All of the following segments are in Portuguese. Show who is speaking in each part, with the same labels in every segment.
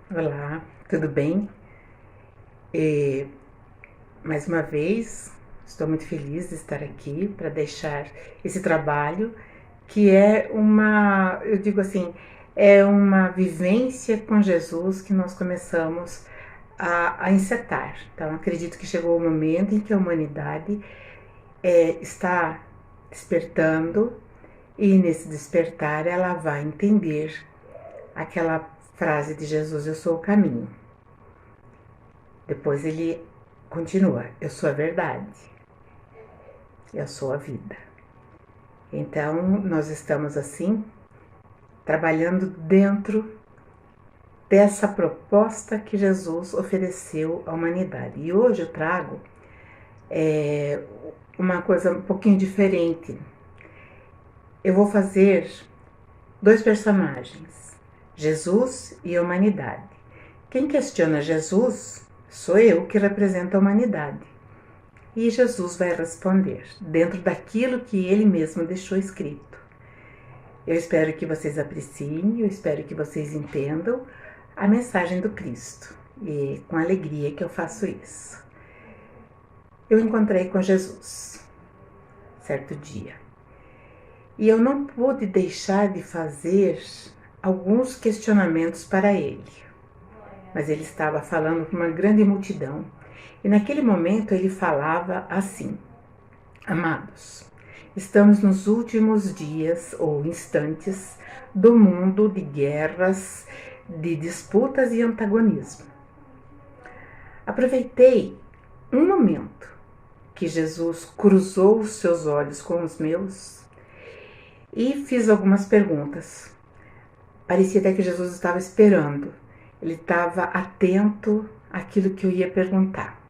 Speaker 1: Olá, tudo bem? E, mais uma vez, estou muito feliz de estar aqui para deixar esse trabalho que é eu digo assim, é uma vivência com Jesus que nós começamos a encetar. Então, acredito que chegou o momento em que a humanidade está despertando e nesse despertar ela vai entender aquela frase de Jesus: Eu sou o caminho. Depois ele continua: Eu sou a verdade, eu sou a vida. Então, nós estamos assim, trabalhando dentro dessa proposta que Jesus ofereceu à humanidade. E hoje eu trago uma coisa um pouquinho diferente. Eu vou fazer dois personagens, Jesus e a humanidade. Quem questiona Jesus sou eu, que represento a humanidade. E Jesus vai responder dentro daquilo que ele mesmo deixou escrito. Eu espero que vocês apreciem, eu espero que vocês entendam a mensagem do Cristo. E com alegria que eu faço isso. Eu encontrei com Jesus certo dia. E eu não pude deixar de fazer alguns questionamentos para ele. Mas ele estava falando para uma grande multidão. E naquele momento ele falava assim: Amados, estamos nos últimos dias ou instantes do mundo de guerras, de disputas e antagonismo. Aproveitei um momento que Jesus cruzou os seus olhos com os meus e fiz algumas perguntas. Parecia até que Jesus estava esperando, ele estava atento àquilo que eu ia perguntar.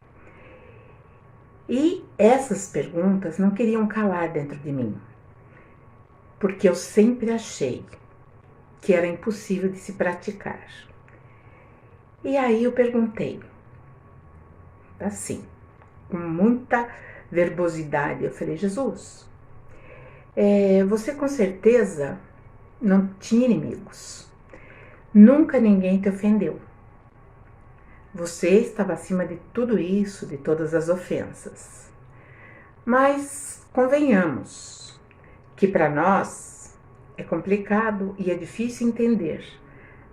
Speaker 1: E essas perguntas não queriam calar dentro de mim, porque eu sempre achei que era impossível de se praticar. E aí eu perguntei, assim, com muita verbosidade, eu falei: Jesus, você com certeza não tinha inimigos, nunca ninguém te ofendeu. Você estava acima de tudo isso, de todas as ofensas. Mas convenhamos que para nós é complicado e é difícil entender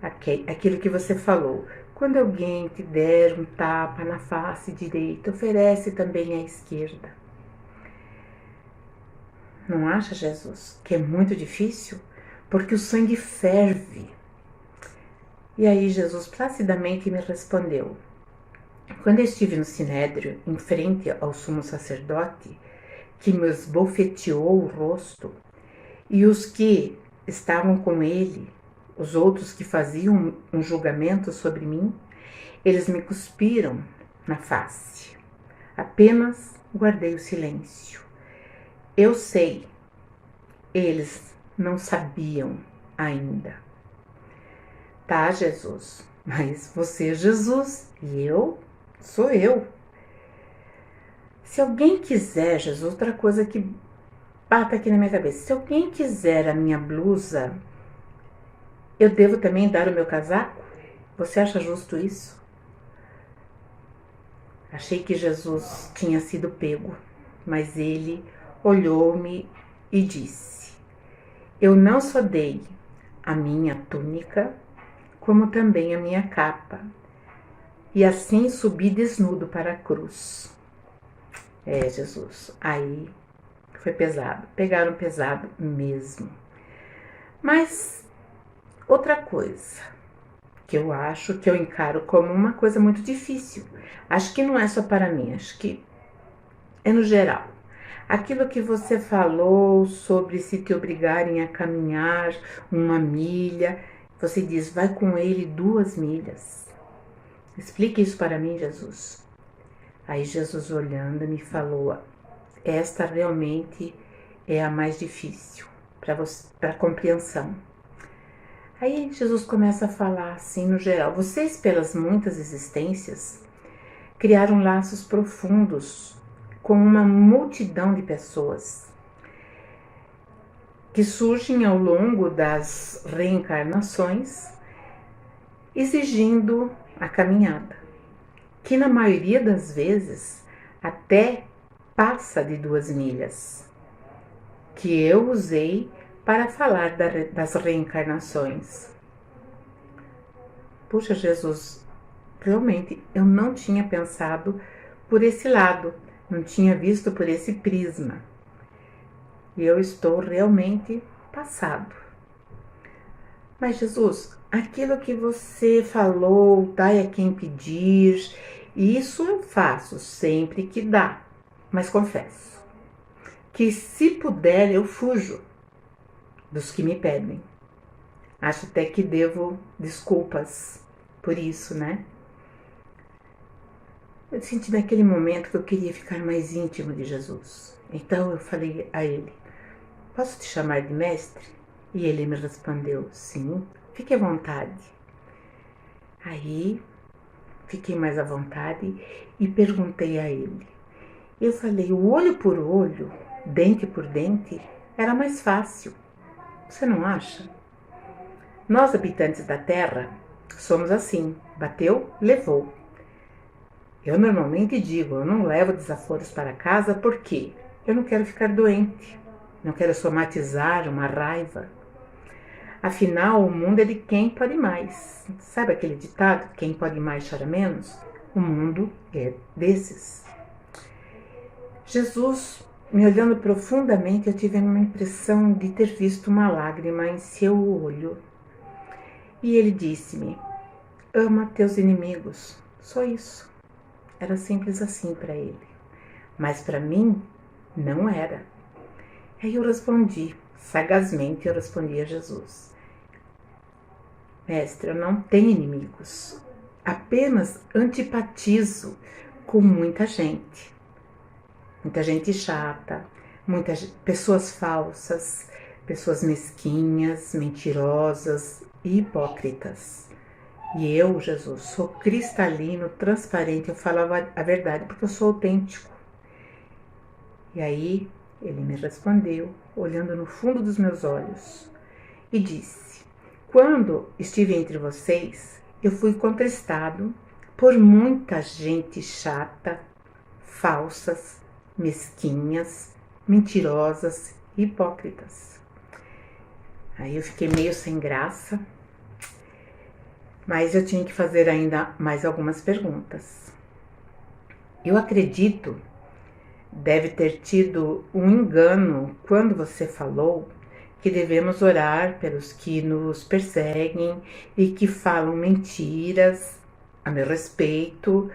Speaker 1: aquilo que você falou. Quando alguém te der um tapa na face direita, oferece também à esquerda. Não acha, Jesus, que é muito difícil? Porque o sangue ferve. E aí Jesus placidamente me respondeu: Quando eu estive no Sinédrio, em frente ao sumo sacerdote, que me esbofeteou o rosto, e os que estavam com ele, os outros que faziam um julgamento sobre mim, eles me cuspiram na face. Apenas guardei o silêncio. Eu sei, eles não sabiam ainda. Tá, Jesus, mas você é Jesus e eu sou eu. Se alguém quiser, Jesus, outra coisa que bata aqui na minha cabeça, se alguém quiser a minha blusa, eu devo também dar o meu casaco? Você acha justo isso? Achei que Jesus tinha sido pego, mas ele olhou-me e disse: Eu não só dei a minha túnica, como também a minha capa, e assim subi desnudo para a cruz. Jesus, aí foi pesado, pegaram pesado mesmo. Mas outra coisa que eu acho, que eu encaro como uma coisa muito difícil, acho que não é só para mim, acho que é no geral. Aquilo que você falou sobre se te obrigarem a caminhar 1 milha, você diz: vai com ele 2 milhas. Explique isso para mim, Jesus. Aí Jesus, olhando, me falou: esta realmente é a mais difícil para compreensão. Aí Jesus começa a falar assim no geral: vocês, pelas muitas existências, criaram laços profundos com uma multidão de pessoas que surgem ao longo das reencarnações exigindo a caminhada, que na maioria das vezes até passa de 2 milhas, que eu usei para falar das reencarnações. Puxa, Jesus, realmente eu não tinha pensado por esse lado, não tinha visto por esse prisma. E eu estou realmente passado. Mas Jesus, aquilo que você falou, dai a quem pedir, isso eu faço sempre que dá. Mas confesso que se puder eu fujo dos que me pedem. Acho até que devo desculpas por isso, né? Eu senti naquele momento que eu queria ficar mais íntimo de Jesus. Então eu falei a ele: posso te chamar de mestre? E ele me respondeu: sim, fique à vontade. Aí fiquei mais à vontade e perguntei a ele. Eu falei: o olho por olho, dente por dente, era mais fácil. Você não acha? Nós, habitantes da Terra, somos assim: bateu, levou. Eu normalmente digo: eu não levo desaforos para casa porque eu não quero ficar doente, não quero somatizar uma raiva. Afinal, o mundo é de quem pode mais. Sabe aquele ditado: quem pode mais chora menos? O mundo é desses. Jesus, me olhando profundamente, eu tive uma impressão de ter visto uma lágrima em seu olho. E ele disse-me: ama teus inimigos. Só isso. Era simples assim para ele. Mas para mim, não era. Aí eu respondi, sagazmente eu respondi a Jesus: mestre, eu não tenho inimigos. Apenas antipatizo com muita gente. Muita gente chata, muitas pessoas falsas, pessoas mesquinhas, mentirosas e hipócritas. E eu, Jesus, sou cristalino, transparente, eu falava a verdade porque eu sou autêntico. E aí ele me respondeu, olhando no fundo dos meus olhos, e disse: quando estive entre vocês, eu fui contristado por muita gente chata, falsas, mesquinhas, mentirosas e hipócritas. Aí eu fiquei meio sem graça, mas eu tinha que fazer ainda mais algumas perguntas. Eu acredito, deve ter tido um engano quando você falou que devemos orar pelos que nos perseguem e que falam mentiras a meu respeito.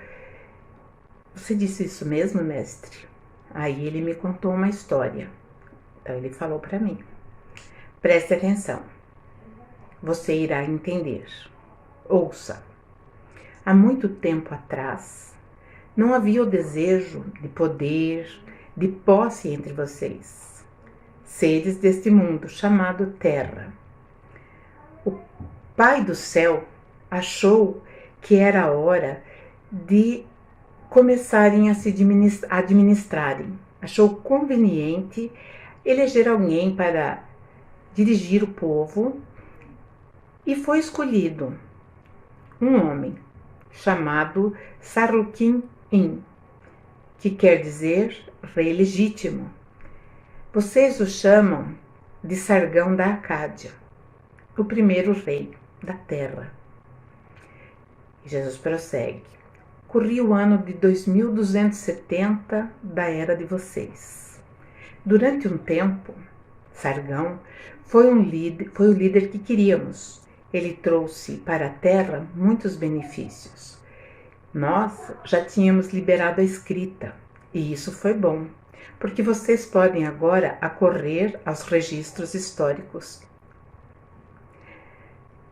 Speaker 1: Você disse isso mesmo, mestre? Aí ele me contou uma história. Então ele falou para mim: preste atenção, você irá entender. Ouça. Há muito tempo atrás, não havia o desejo de poder, de posse entre vocês, seres deste mundo chamado Terra. O Pai do Céu achou que era a hora de começarem a se administrarem. Achou conveniente eleger alguém para dirigir o povo e foi escolhido um homem chamado Sarlukin-In, que quer dizer rei legítimo. Vocês o chamam de Sargão da Acádia, o primeiro rei da terra. Jesus prossegue: corria o ano de 2270 da era de vocês. Durante um tempo, Sargão foi o líder que queríamos. Ele trouxe para a terra muitos benefícios. Nós já tínhamos liberado a escrita, e isso foi bom, porque vocês podem agora acorrer aos registros históricos.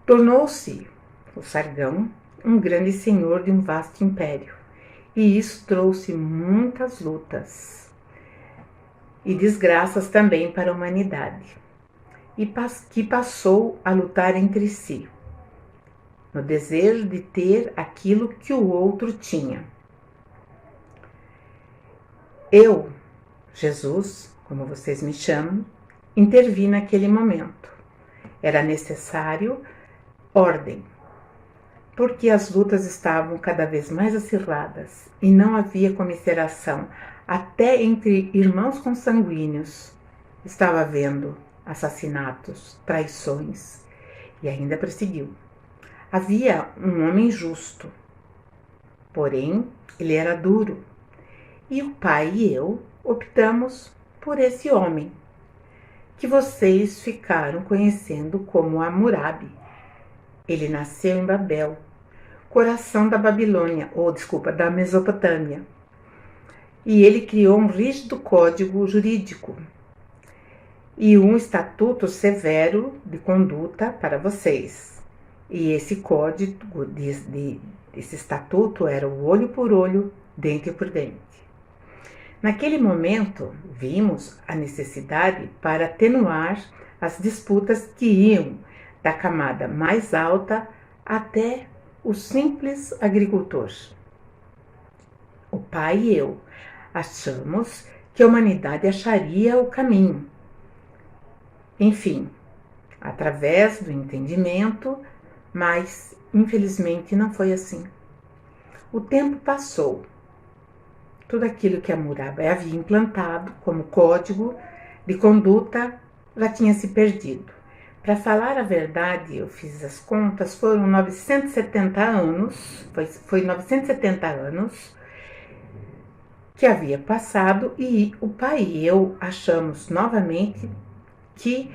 Speaker 1: Tornou-se o Sargão um grande senhor de um vasto império, e isso trouxe muitas lutas e desgraças também para a humanidade, e que passou a lutar entre si, no desejo de ter aquilo que o outro tinha. Eu, Jesus, como vocês me chamam, intervi naquele momento. Era necessário ordem. porque as lutas estavam cada vez mais acirradas e não havia comiseração, até entre irmãos consanguíneos. Estava havendo assassinatos, traições e ainda perseguiu. Havia um homem justo, porém ele era duro, e o pai e eu optamos por esse homem, que vocês ficaram conhecendo como Hammurabi. Ele nasceu em Babel, coração da Babilônia, da Mesopotâmia. E ele criou um rígido código jurídico e um estatuto severo de conduta para vocês. E esse código, esse estatuto era o olho por olho, dente por dente. Naquele momento, vimos a necessidade para atenuar as disputas que iam da camada mais alta até o simples agricultor. O pai e eu achamos que a humanidade acharia o caminho. Enfim, através do entendimento, mas infelizmente não foi assim. O tempo passou. Tudo aquilo que Hammurabi havia implantado como código de conduta já tinha se perdido. Para falar a verdade, eu fiz as contas, foram 970 anos, foi 970 anos que havia passado e o pai e eu achamos novamente que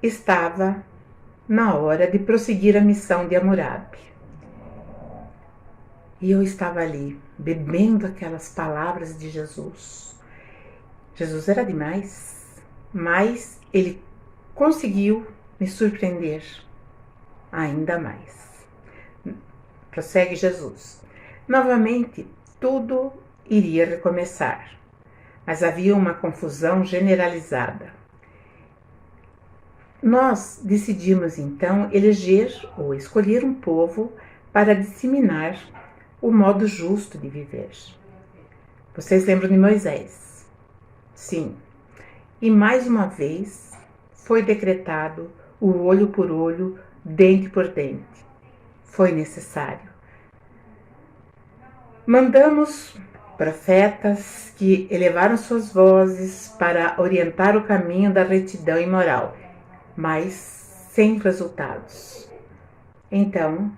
Speaker 1: estava na hora de prosseguir a missão de Hammurabi. E eu estava ali, bebendo aquelas palavras de Jesus. Jesus era demais, mas ele conseguiu me surpreender ainda mais. Prossegue Jesus. Novamente, tudo iria recomeçar, mas havia uma confusão generalizada. Nós decidimos então eleger ou escolher um povo para disseminar o modo justo de viver. Vocês lembram de Moisés? Sim. E mais uma vez foi decretado o olho por olho, dente por dente. Foi necessário. Mandamos profetas que elevaram suas vozes para orientar o caminho da retidão e moral, mas sem resultados. Então,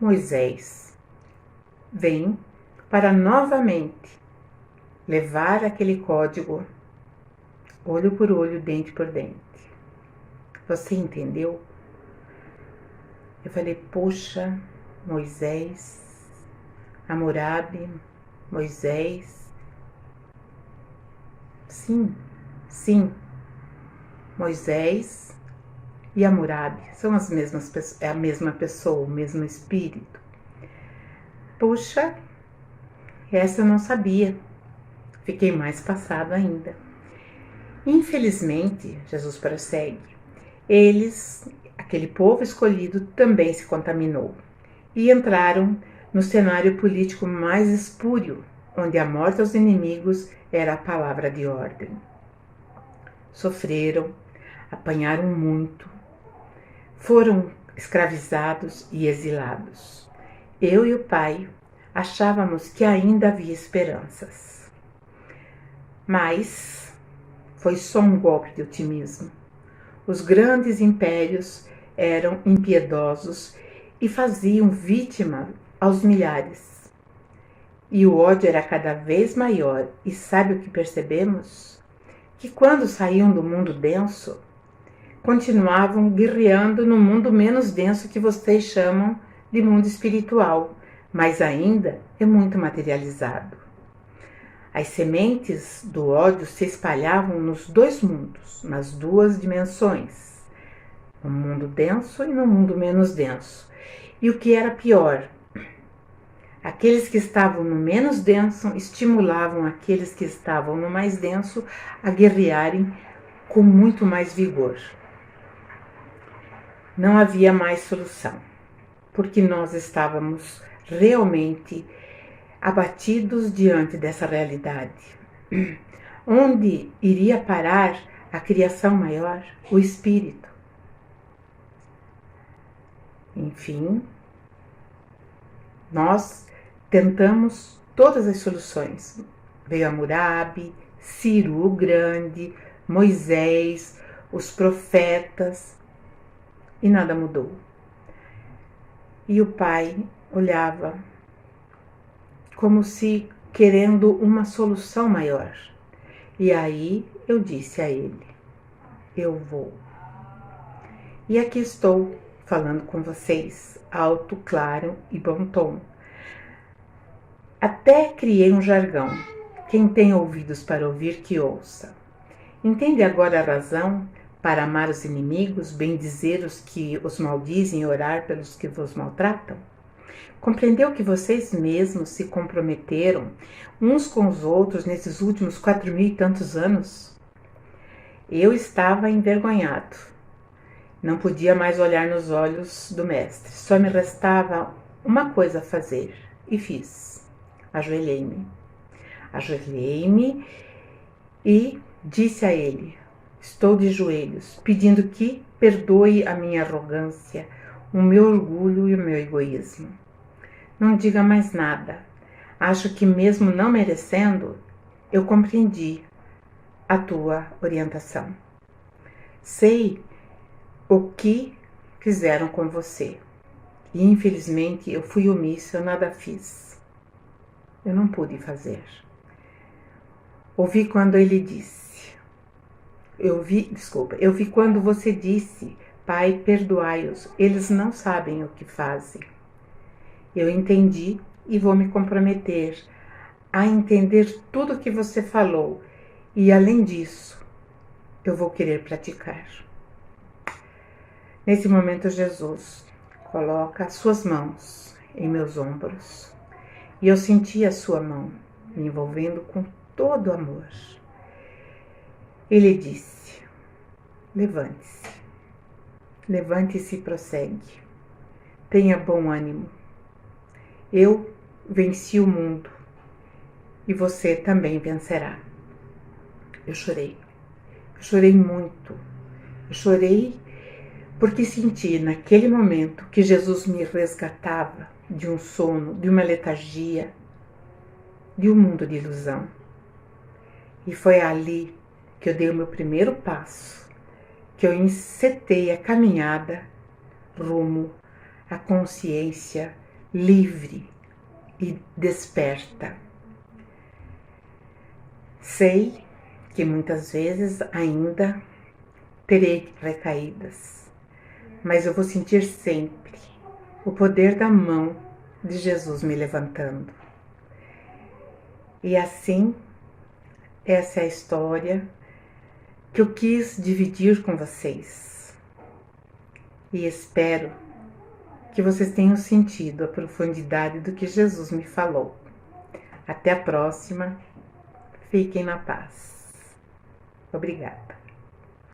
Speaker 1: Moisés vem para novamente levar aquele código olho por olho, dente por dente. Você entendeu? Eu falei, poxa, Moisés, Hammurabi, Moisés. Sim, Moisés e Hammurabi são a mesma pessoa, o mesmo espírito. Puxa, essa eu não sabia. Fiquei mais passado ainda. Infelizmente, Jesus prossegue, aquele povo escolhido, também se contaminou e entraram no cenário político mais espúrio, onde a morte aos inimigos era a palavra de ordem. Sofreram, apanharam muito, foram escravizados e exilados. Eu e o pai achávamos que ainda havia esperanças. Mas foi só um golpe de otimismo. Os grandes impérios eram impiedosos e faziam vítima aos milhares. E o ódio era cada vez maior. E sabe o que percebemos? Que quando saíam do mundo denso, continuavam guerreando no mundo menos denso que vocês chamam de mundo espiritual, mas ainda é muito materializado. As sementes do ódio se espalhavam nos dois mundos, nas duas dimensões, no mundo denso e no mundo menos denso. E o que era pior, aqueles que estavam no menos denso estimulavam aqueles que estavam no mais denso a guerrearem com muito mais vigor. Não havia mais solução, porque nós estávamos realmente abatidos diante dessa realidade. Onde iria parar a criação maior, o espírito? Enfim, Nós tentamos todas as soluções. Veio Hammurabi, Ciro o Grande, Moisés, os profetas, e nada mudou. E o pai olhava como se querendo uma solução maior. E aí eu disse a ele: eu vou. E aqui estou falando com vocês, alto, claro e bom tom. Até criei um jargão. Quem tem ouvidos para ouvir, que ouça. Entende agora a razão para amar os inimigos, bendizer os que os maldizem e orar pelos que vos maltratam? Compreendeu que vocês mesmos se comprometeram uns com os outros nesses últimos 4.000 e tantos anos? Eu estava envergonhado. Não podia mais olhar nos olhos do mestre. Só me restava uma coisa a fazer, e fiz. Ajoelhei-me e disse a ele: estou de joelhos, pedindo que perdoe a minha arrogância, o meu orgulho e o meu egoísmo. Não diga mais nada. Acho que mesmo não merecendo, eu compreendi a tua orientação. Sei o que fizeram com você. E infelizmente eu fui omissa, eu nada fiz. Eu não pude fazer. Ouvi quando ele disse. Eu vi quando você disse: Pai, perdoai-os, eles não sabem o que fazem. Eu entendi e vou me comprometer a entender tudo o que você falou. E além disso, eu vou querer praticar. Nesse momento, Jesus coloca as suas mãos em meus ombros. E eu senti a sua mão me envolvendo com todo amor. Ele disse: levante-se. Levante-se e prossegue. Tenha bom ânimo. Eu venci o mundo e você também vencerá. Eu chorei muito. Eu chorei porque senti naquele momento que Jesus me resgatava de um sono, de uma letargia, de um mundo de ilusão. E foi ali que eu dei o meu primeiro passo, que eu encetei a caminhada rumo à consciência livre e desperta. Sei que muitas vezes ainda terei recaídas, mas eu vou sentir sempre o poder da mão de Jesus me levantando. E assim, essa é a história que eu quis dividir com vocês. E espero que vocês tenham sentido a profundidade do que Jesus me falou. Até a próxima. Fiquem na paz. Obrigada.